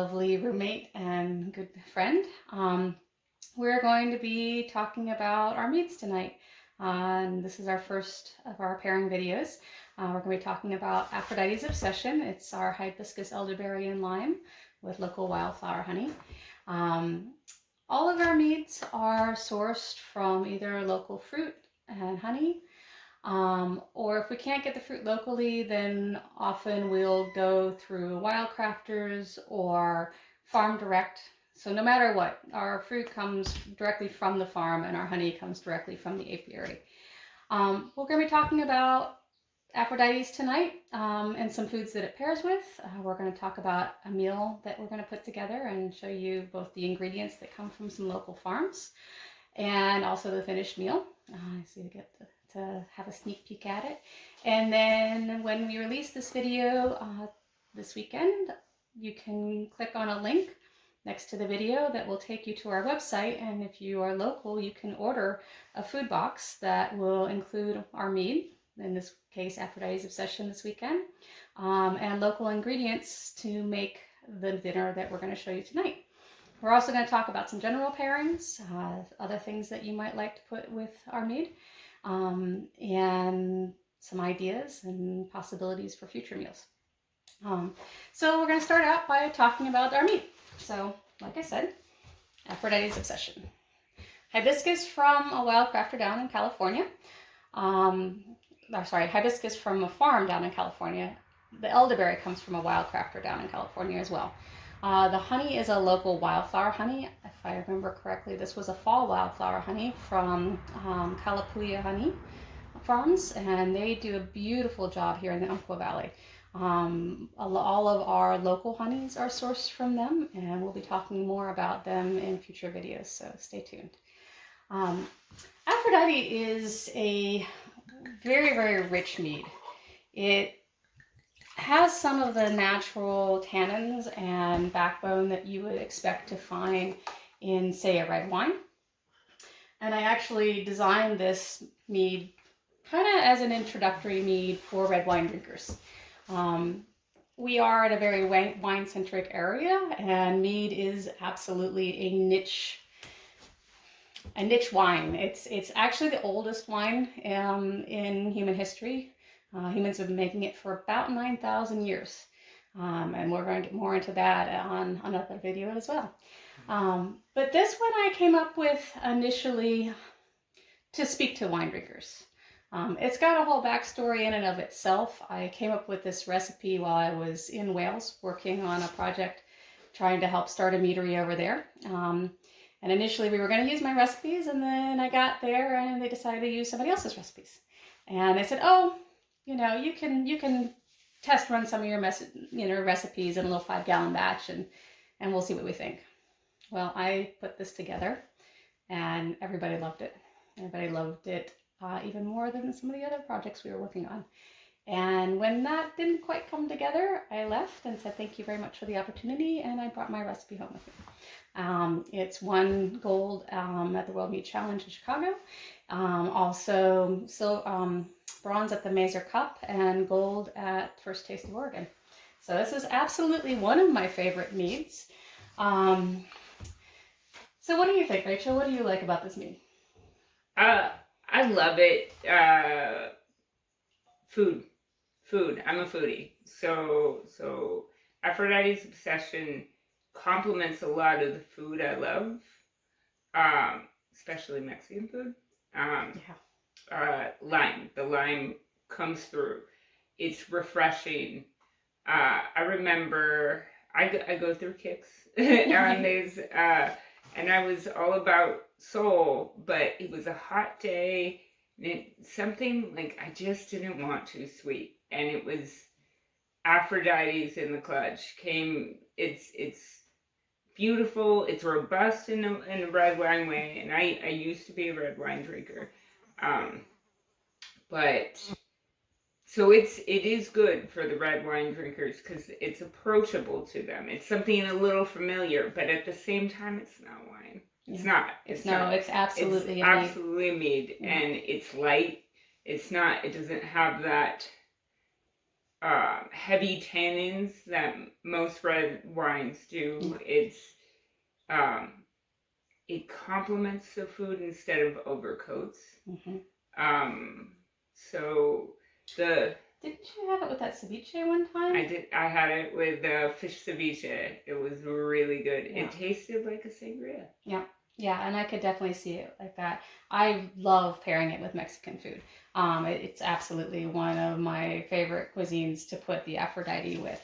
lovely roommate and good friend. We're going to be talking about our meads tonight. And this is our first of our pairing videos. We're going to be talking about Aphrodite's Obsession. It's our hibiscus, elderberry, and lime with local wildflower honey. All of our meads are sourced from either local fruit and honey, or if we can't get the fruit locally, then often we'll go through wild crafters or farm direct. So no matter what, our fruit comes directly from the farm and our honey comes directly from the apiary. We're going to be talking about Aphrodite's tonight and some foods that it pairs with. We're going to talk about a meal that we're going to put together and show you both the ingredients that come from some local farms and also the finished meal. So you get to have a sneak peek at it. And then when we release this video this weekend, you can click on a link next to the video that will take you to our website, and if you are local, you can order a food box that will include our mead, in this case Aphrodite's Obsession this weekend, and local ingredients to make the dinner that we're going to show you tonight. We're also going to talk about some general pairings, other things that you might like to put with our mead, and some ideas and possibilities for future meals. So we're going to start out by talking about our mead. So, like I said, Aphrodite's Obsession. Hibiscus from a wild crafter down in California. Hibiscus from a farm down in California. The elderberry comes from a wild crafter down in California as well. The honey is a local wildflower honey. If I remember correctly, this was a fall wildflower honey from Kalapuya Honey Farms, and they do a beautiful job here in the Umpqua Valley. All of our local honeys are sourced from them, and we'll be talking more about them in future videos, so stay tuned. Aphrodite is a very, very rich mead. It has some of the natural tannins and backbone that you would expect to find in, say, a red wine. And I actually designed this mead kind of as an introductory mead for red wine drinkers. We are in a very wine-centric area, and mead is absolutely a niche wine. It's actually the oldest wine in human history. Humans have been making it for about 9,000 years, and we're going to get more into that on another video as well. But this one I came up with initially to speak to wine drinkers. It's got a whole backstory in and of itself. I came up with this recipe while I was in Wales working on a project trying to help start a meadery over there. And initially we were going to use my recipes, and then I got there and they decided to use somebody else's recipes. And they said, oh, you can test run some of your recipes in a little 5-gallon batch, and we'll see what we think. Well, I put this together and everybody loved it. Everybody loved it. Even more than some of the other projects we were working on. And when that didn't quite come together, I left and said thank you very much for the opportunity, and I brought my recipe home with me. It's won gold at the World Mead Challenge in Chicago, also bronze at the Mazer Cup, and gold at First Taste of Oregon. So this is absolutely one of my favorite meads. So what do you think, Rachel? What do you like about this mead? I love it. Food. I'm a foodie. So Aphrodite's Obsession complements a lot of the food I love, especially Mexican food. Lime. The lime comes through. It's refreshing. I remember I go through kicks on these, and I was all about soul, but it was a hot day, and something like I just didn't want too sweet, and it was Aphrodite's in the clutch. It's beautiful, it's robust in a red wine way, and I used to be a red wine drinker, but so it is good for the red wine drinkers because it's approachable to them. It's something a little familiar, but at the same time, it's not wine. It's not. It's absolutely a mead, and it's light. It's not. It doesn't have that heavy tannins that most red wines do. Um, it complements the food instead of overcoats. So the Didn't you have it with that ceviche one time? I did. I had it with fish ceviche. It was really good. Yeah. It tasted like a sangria. Yeah. Yeah, and I could definitely see it like that. I love pairing it with Mexican food. It's absolutely one of my favorite cuisines to put the Aphrodite with.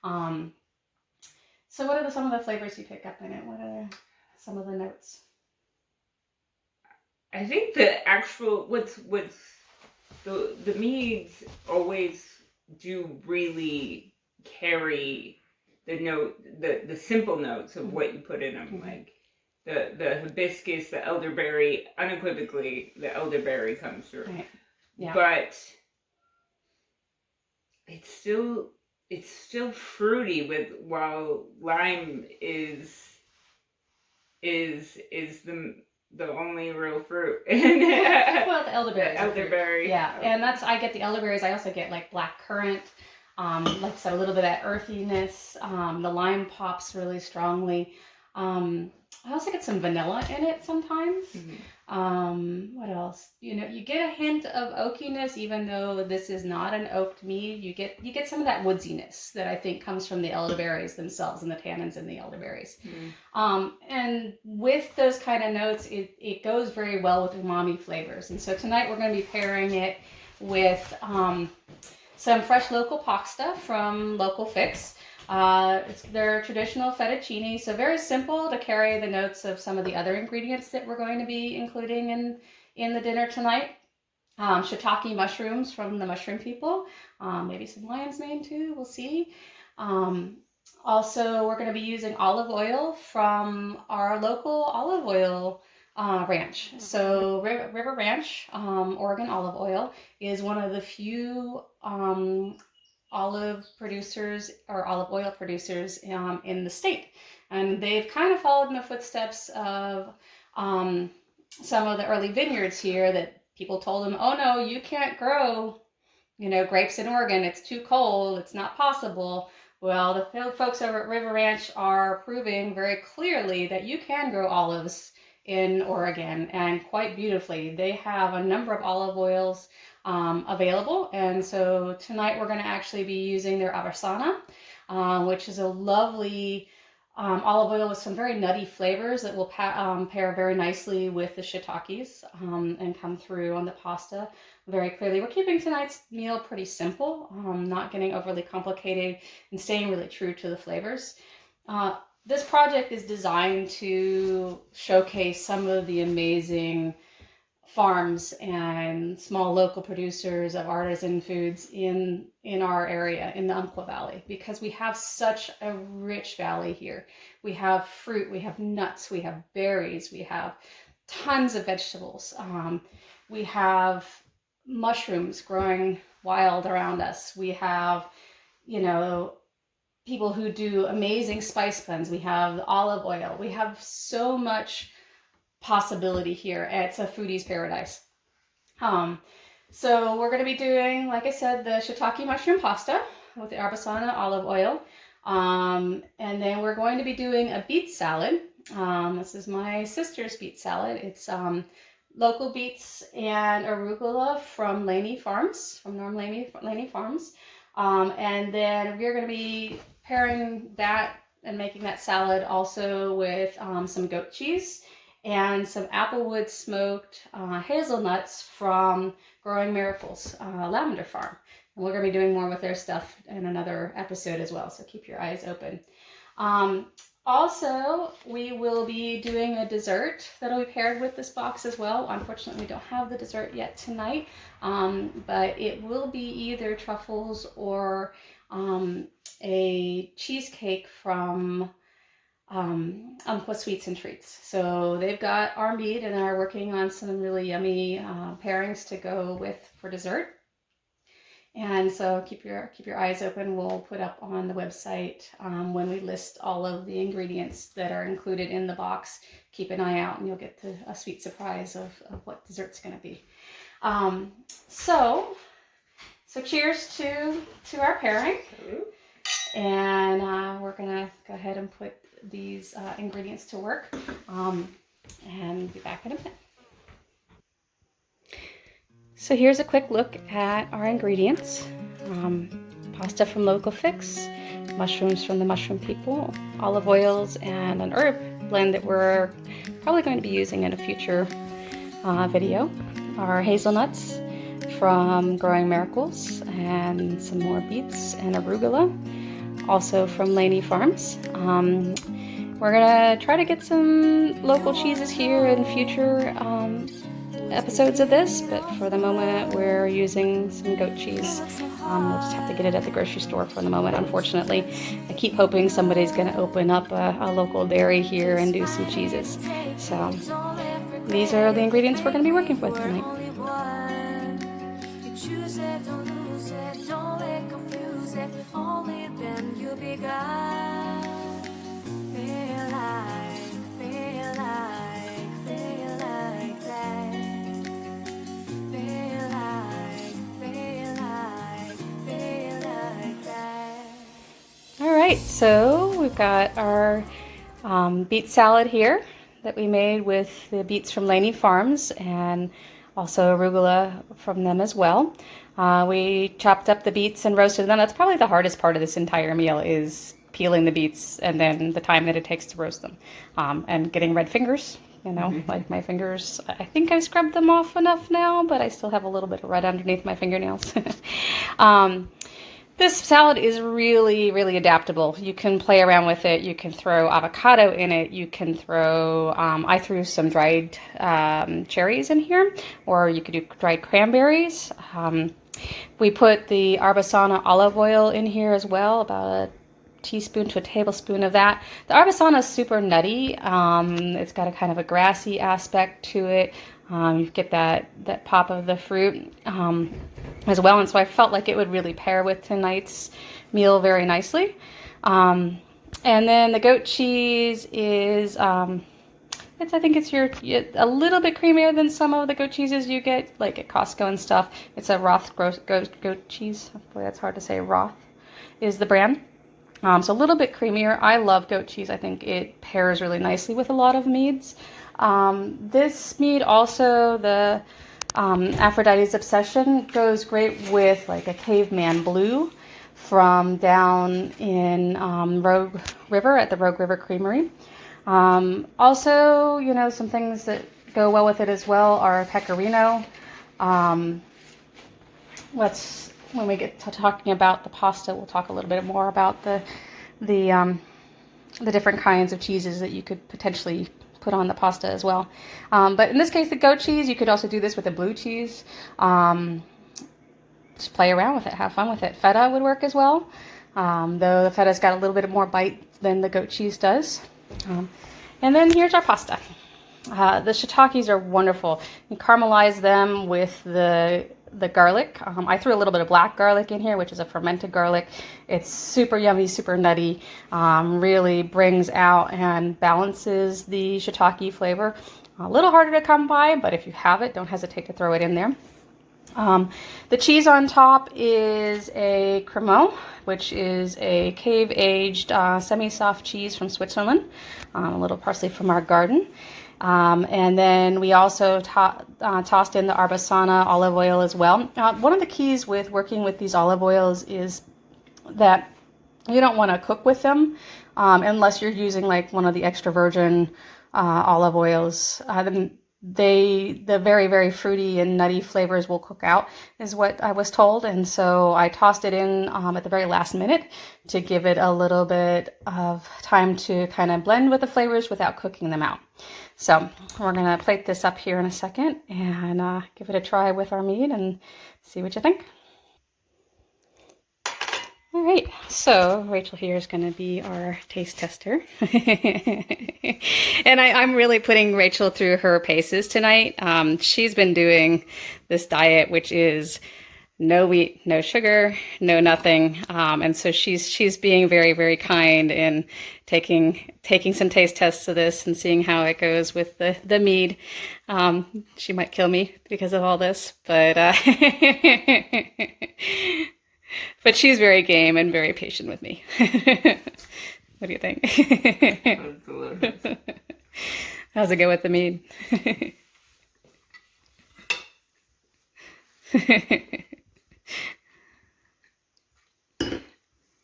So what are some of the flavors you pick up in it? What are some of the notes? I think the actual what's the meads always do really carry the note, the simple notes of what you put in them, like the hibiscus, the elderberry. Unequivocally, the elderberry comes through. Right. Yeah. But it's still fruity while lime is the only real fruit. Well, the elderberry. Elderberry. Yeah, and I get the elderberries. I also get like black currant. Like I said, a little bit of that earthiness. The lime pops really strongly. I also get some vanilla in it sometimes. What else? You get a hint of oakiness, even though this is not an oaked mead. You get some of that woodsiness that I think comes from the elderberries themselves and the tannins in the elderberries. And with those kind of notes, it goes very well with umami flavors. And so tonight we're going to be pairing it with some fresh local pasta from Local Fix. It's their traditional fettuccine, so very simple to carry the notes of some of the other ingredients that we're going to be including in the dinner tonight. Shitake mushrooms from the mushroom people, maybe some lion's mane too, we'll see. Also, we're going to be using olive oil from our local olive oil ranch. So River Ranch, Oregon olive oil is one of the few olive oil producers in the state, and they've kind of followed in the footsteps of some of the early vineyards here that people told them, oh no, you can't grow grapes in Oregon, it's too cold, it's not possible. Well, the folks over at River Ranch are proving very clearly that you can grow olives in Oregon, and quite beautifully. They have a number of olive oils available, and so tonight we're going to actually be using their Avasana, which is a lovely olive oil with some very nutty flavors that will pair very nicely with the shiitakes and come through on the pasta very clearly. We're keeping tonight's meal pretty simple, not getting overly complicated and staying really true to the flavors. This project is designed to showcase some of the amazing farms and small local producers of artisan foods in our area, in the Umpqua Valley, because we have such a rich valley here. We have fruit, we have nuts, we have berries, we have tons of vegetables. We have mushrooms growing wild around us. We have, people who do amazing spice blends. We have olive oil. We have so much possibility here. It's a foodie's paradise. So we're going to be doing, like I said, the shiitake mushroom pasta with the Arbasana olive oil. And then we're going to be doing a beet salad. This is my sister's beet salad. It's local beets and arugula from Laney Farms, from Norm Laney Farms. And then we're going to be pairing that and making that salad also with some goat cheese and some applewood smoked hazelnuts from Growing Miracles Lavender Farm. And we're going to be doing more with their stuff in another episode as well, so keep your eyes open. Also, we will be doing a dessert that'll be paired with this box as well. Unfortunately, we don't have the dessert yet tonight, but it will be either truffles or a cheesecake from Umpqua Sweets and Treats. So they've got our mead and are working on some really yummy pairings to go with for dessert. And so keep your eyes open. We'll put up on the website when we list all of the ingredients that are included in the box. Keep an eye out and you'll get a sweet surprise of what dessert's going to be. So So cheers to our pairing. And we're gonna go ahead and put these ingredients to work and be back in a minute. So here's a quick look at our ingredients. Pasta from Local Fix, mushrooms from the Mushroom People, olive oils, and an herb blend that we're probably going to be using in a future video. Our hazelnuts from Growing Miracles, and some more beets and arugula, also from Laney Farms. We're gonna try to get some local cheeses here in future episodes of this, but for the moment we're using some goat cheese. We'll just have to get it at the grocery store for the moment, unfortunately. I keep hoping somebody's going to open up a local dairy here and do some cheeses. So these are the ingredients we're going to be working with tonight. Alright, so we've got our beet salad here that we made with the beets from Laney Farms and also arugula from them as well. We chopped up the beets and roasted them. That's probably the hardest part of this entire meal, is peeling the beets and then the time that it takes to roast them. And getting red fingers, you know, like my fingers. I think I've scrubbed them off enough now, but I still have a little bit of red underneath my fingernails. This salad is really, really adaptable. You can play around with it. You can throw avocado in it. You can throw, I threw some dried cherries in here, or you could do dried cranberries. We put the Arbasana olive oil in here as well, about a teaspoon to a tablespoon of that. The Arbasana is super nutty. It's got a kind of a grassy aspect to it. You get that pop of the fruit as well, and so I felt like it would really pair with tonight's meal very nicely. And then the goat cheese is, I think it's a little bit creamier than some of the goat cheeses you get like at Costco and stuff. It's a Roth goat cheese. Boy, that's hard to say. Roth is the brand. So a little bit creamier. I love goat cheese. I think it pairs really nicely with a lot of meads. This mead also, the Aphrodite's Obsession, goes great with like a caveman blue from down in Rogue River at the Rogue River Creamery. Also, you know, some things that go well with it as well are pecorino. When we get to talking about the pasta, we'll talk a little bit more about the different kinds of cheeses that you could potentially put on the pasta as well. But in this case, the goat cheese, you could also do this with the blue cheese. Just play around with it, have fun with it. Feta would work as well, though the feta's got a little bit more bite than the goat cheese does. And then here's our pasta. The shiitakes are wonderful. You caramelize them with the garlic. I threw a little bit of black garlic in here, which is a fermented garlic. It's super yummy, super nutty, really brings out and balances the shiitake flavor. A little harder to come by, but if you have it, don't hesitate to throw it in there. The cheese on top is a Cremant, which is a cave-aged semi-soft cheese from Switzerland. A little parsley from our garden. And then we also tossed in the Arbasana olive oil as well. One of the keys with working with these olive oils is that you don't want to cook with them unless you're using like one of the extra virgin olive oils. The very, very fruity and nutty flavors will cook out, is what I was told. And so I tossed it in at the very last minute to give it a little bit of time to kind of blend with the flavors without cooking them out. So we're going to plate this up here in a second and give it a try with our mead and see what you think. All right, so Rachel here is going to be our taste tester. And I'm really putting Rachel through her paces tonight. She's been doing this diet, which is no wheat, no sugar, no nothing. And so she's being very, very kind in taking some taste tests of this and seeing how it goes with the mead. She might kill me because of all this, but but she's very game and very patient with me. What do you think? That's delicious. How's it go with the mead? I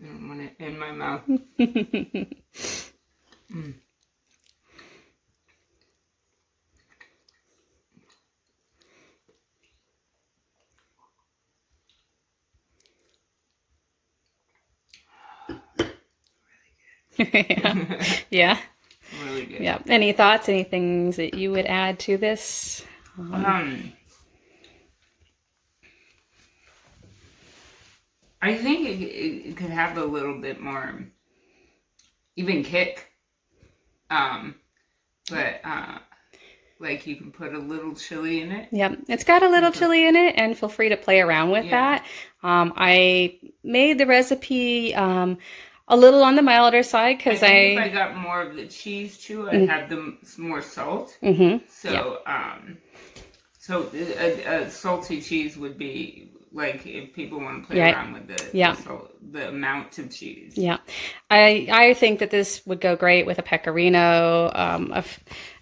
don't want it in my mouth. Mm. Yeah. Yeah. Really good. Yeah. Any thoughts? Any things that you would add to this? I think it could have a little bit more even kick. But like you can put a little chili in it. Yep, it's got a little chili in it, and feel free to play around with that. I made the recipe a little on the milder side because if I got more of the cheese too, I'd have more salt. So so a salty cheese would be like if people want to play around with the amount of cheese. Yeah, I think that this would go great with a pecorino, a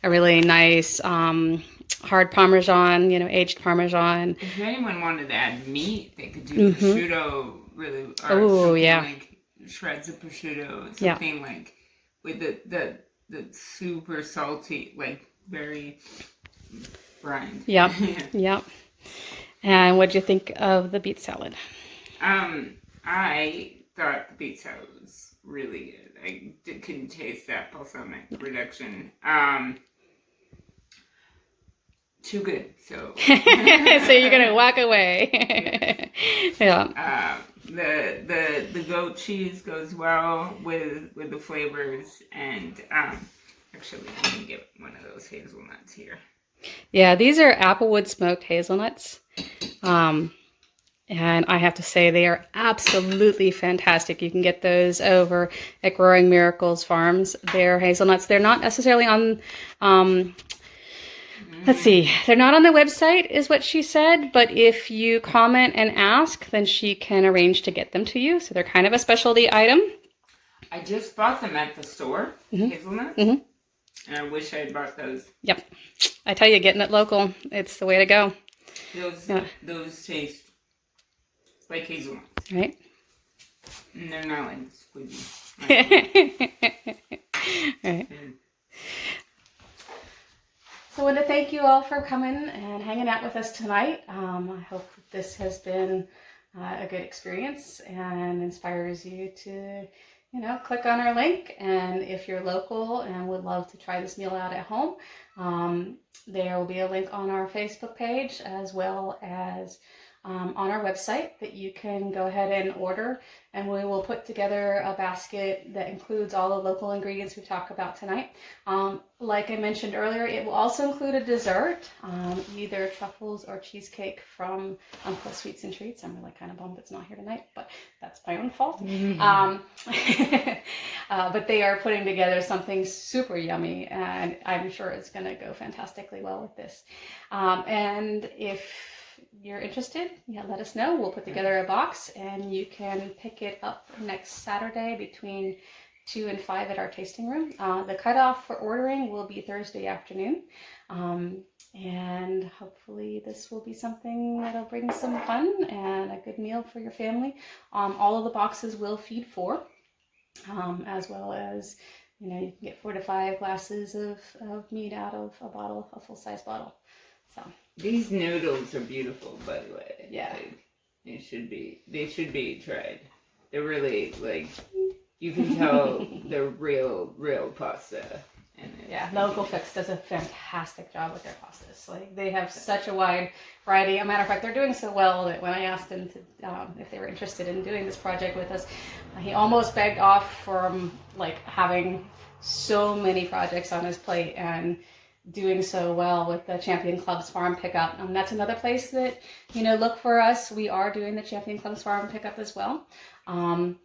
really nice hard Parmesan, aged Parmesan. If anyone wanted to add meat, they could do prosciutto, really. Oh yeah, like shreds of prosciutto, something like with the super salty, like very brined. Yep, yep. And what do you think of the beet salad? I thought the beet salad was really good. I couldn't taste that balsamic reduction. Too good. So. So you're gonna walk away. Yeah. The goat cheese goes well with the flavors, and actually let me get one of those hazelnuts here. Yeah, these are applewood smoked hazelnuts. And I have to say they are absolutely fantastic. You can get those over at Growing Miracles Farms. They're hazelnuts. They're not necessarily on, let's see, they're not on the website is what she said, but if you comment and ask, then she can arrange to get them to you. So they're kind of a specialty item. I just bought them at the store, hazelnuts, and I wish I had bought those. Yep. I tell you, getting it local, it's the way to go. Those taste like hazelnuts. Right. And they're not like squidgy. Right. So I want to thank you all for coming and hanging out with us tonight. I hope this has been a good experience and inspires you to, click on our link. And if you're local and would love to try this meal out at home, there will be a link on our Facebook page as well as on our website that you can go ahead and order, and we will put together a basket that includes all the local ingredients we talked about tonight. Like I mentioned earlier, it will also include a dessert, either truffles or cheesecake from Umpqua Sweets and Treats. I'm really kind of bummed it's not here tonight, but that's my own fault. But they are putting together something super yummy, and I'm sure it's going to go fantastically well with this. And if you're interested, let us know. We'll put together a box and you can pick it up next Saturday between 2 and 5 at our tasting room. The cutoff for ordering will be Thursday afternoon. And hopefully this will be something that'll bring some fun and a good meal for your family. All of the boxes will feed 4, as well as, you can get 4 to 5 glasses of mead out of a bottle, a full-size bottle. So. These noodles are beautiful, by the way. Yeah. They should be tried. They're really, you can tell they're real pasta. And Local Fix does a fantastic job with their pastas. They have such a wide variety. As a matter of fact, they're doing so well that when I asked him to, if they were interested in doing this project with us, he almost begged off from having so many projects on his plate, and doing so well with the Champion Club's farm pickup. That's another place that, you know, look for us. We are doing the Champion Club's farm pickup as well. And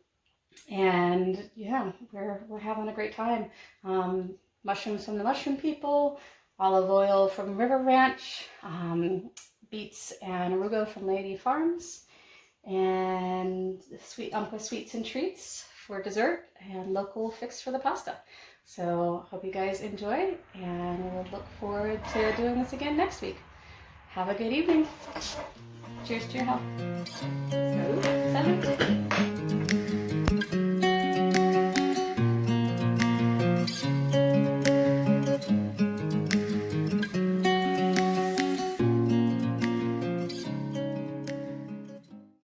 yeah, we're having a great time. Mushrooms from the mushroom people, olive oil from River Ranch, beets and arugula from Lady Farms, and sweet Umpqua sweets and treats for dessert, and local fix for the pasta. So hope you guys enjoy, and we'll look forward to doing this again next week. Have a good evening. Cheers to your health. Salud. Salud.